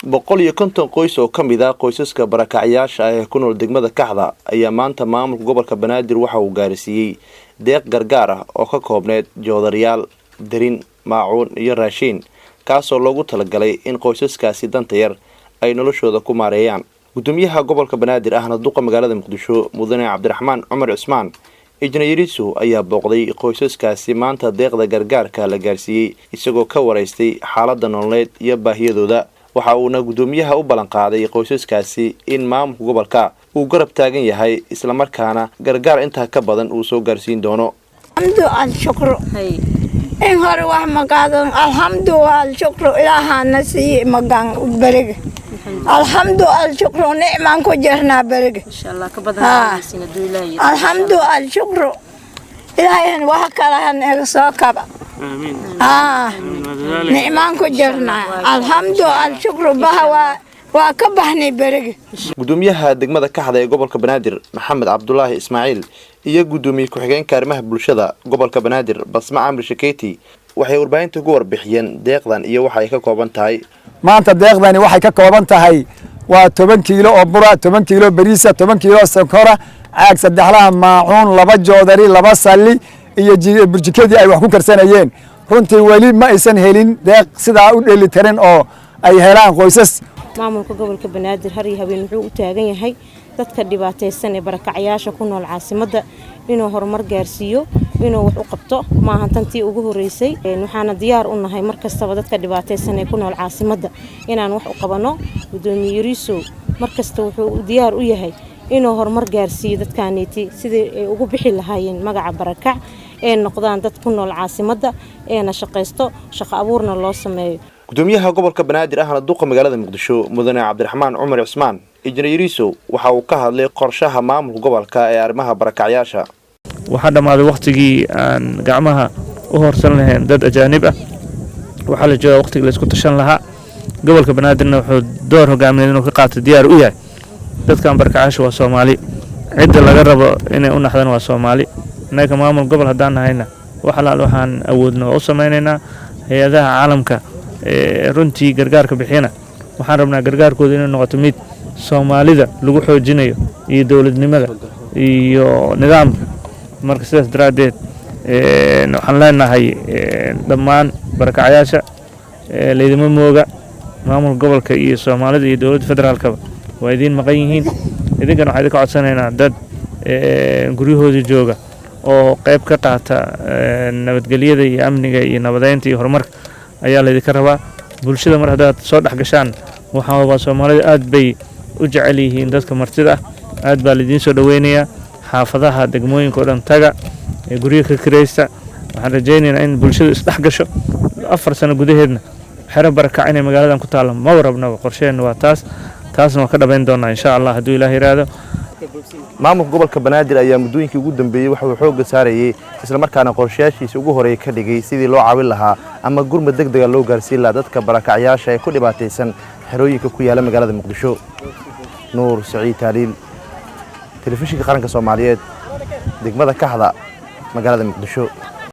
150 qoys oo kamid ah qoysaska barakacayaasha ah ee ku nool degmada Kaxda ayaa maanta maamulka gobolka Benaadir waxa uu gaarsiiyay deeq gargaar ah oo ka koobneed joodariyaal, darin, maacuun iyo raashin kaas oo loogu talagalay in qoysaskaasi danta yar ay noloshooda ku maareeyaan. Gudoomiyaha gobolka Benaadir ahna duqa magaalada Muqdisho Mudane Cabdiraxmaan Cumar Cusmaan injineerisu ayaa booqday qoysaskaasi maanta deeqda gargaarka la gaarsiiyay isagoo ka wareystay xaaladda nololeed iyo baahiyadooda. waxa uuna gudoomiyaha u balan qaaday qoysaskaasi in maamulka gobolka uu garab taagan yahay isla markaana gargaar inta ka badan uu soo gaarsiin doono. إن هو مقادن الحمد والشكر إلها نسي مقان برق الحمد والشكر نعم كجرنا برق إن شاء الله كبدها الحمد والشكر إلهي وهكذا نغسوكب آمين نعم كجرنا الحمد والشكر بها وكبحني برق. gudoomiyaha degmada Kaxda ee gobolka Benaadir Maxamed Cabdullaahi Ismaaciil iyo gudoomiye ku-xigeenka arrimaha bulshada gobolka Benaadir Basma Amri Shakeeti waxay warbaahinta ugu warbixiyeen deeqdan iyo waxa ay ka kooban tahay. maanta deeqdani waxay ka kooban tahay waa 10 kiilo oo bura, 10 kiilo bariis, 10 kiilo sonkor, caag saddexlaha maacuun, 2 joodari, 2 salli iyo burjikadii ay wax ku karsanayeen. runtii wali ma aysan helin deeq sida u dheelitiran oo ay helaan qoysas. maamulka gobolka Benaadir har iyo habeen wuxuu u taagan yahay dadka dhibaataysan ee barakacayaasha ku nool caasimadda inuu horumar gaarsiiyo inuu wax u qabto ma ahan tantii ugu horeysay waxaana diyaar u nahay markastaba dadka dhibaataysan ee ku nool caasimadda inaan wax u qabano. gudoomiyihiisu markasta wuxuu diyaar u yahay inuu horumar gaarsiiyo dadkaaniti sidii ay ugu bixi lahaayeen magaca barakac ee noqdaan dad ku nool caasimadda ee na shaqeysto shaqo abuurna loo sameeyo. gudoomiyaha gobolka Benaadir ahna duqa magaalada Muqdisho Mudane Cabdiraxmaan Cumar Cusmaan injineerisu waxa uu ka hadlay qorshaha maamulka gobolka ee arrimaha barakacayaasha. waxa dhamaaday waqtigii aan gacmaha u horsan lahayn dad ajaanib ah waxa la joogaa waqtigii la isku tashan lahaa. gobolka Benaadirna wuxuu door hogaamineed inuu ka qaato diyaar u yahay dadkan barakacayaasha waa Soomaali cidda laga rabo inay u naxdaan waa Soomaali. inaga maamul gobol hadaan nahayna waxaan awoodno u sameeynaa hay'adaha caalamka runtii gargaarka bixina waxaan rabnaa gargaarkooda inuu noqoto mid Soomaalida lagu xoojinayo iyo dawladnimada iyo nidaamka. marka sidaas daraadeed waxaan leenahay dhammaan barakacayaasha leedimo mooga maamulka gobolka iyo Soomaalida iyo dawladda federaalka waa idin maqan yihiin. idinkana waxaan ka codsanaynaa dad guryahooda jooga oo qayb ka qaata nabadgelyada iyo amniga iyo nabadeynta iyo horumarka ayaa la idinka rabaa. bulshada mar hadaad soo dhax gashaan waxa waa Soomaalida aad bay u jecel yihiin dadka martida aad baa la idin soo dhaweynayaa. xaafadaha degmooyinka oo dhan taga guriga ka kireysta waxaan rajaynaynaa in bulshada is dhax gasho 4 sano gudaheedna xero barakac inay magaaladan ku taalo ma warabnaba qorsheena waa taasna waa ka dhabeyn doonaa insha Allah haddii Ilaahay yiraahdo. maamulka gobolka Benaadir ayaa muddooyinkii ugu dambeeyay waxa uu xoog saarayay isla markaana qorshayaashiisa ugu horeeyay ka dhigay sidii loo caawin lahaa ama gurmad degdeg ah loo gaarsiin lahaa dadka barakacayaasha ee ku dhibaataysan xerooyinka ku yaala magaalada Muqdisho. Nuur Saciid Taaliil telefishinka qaranka Soomaaliyeed degmada Kaxda magaalada Muqdisho.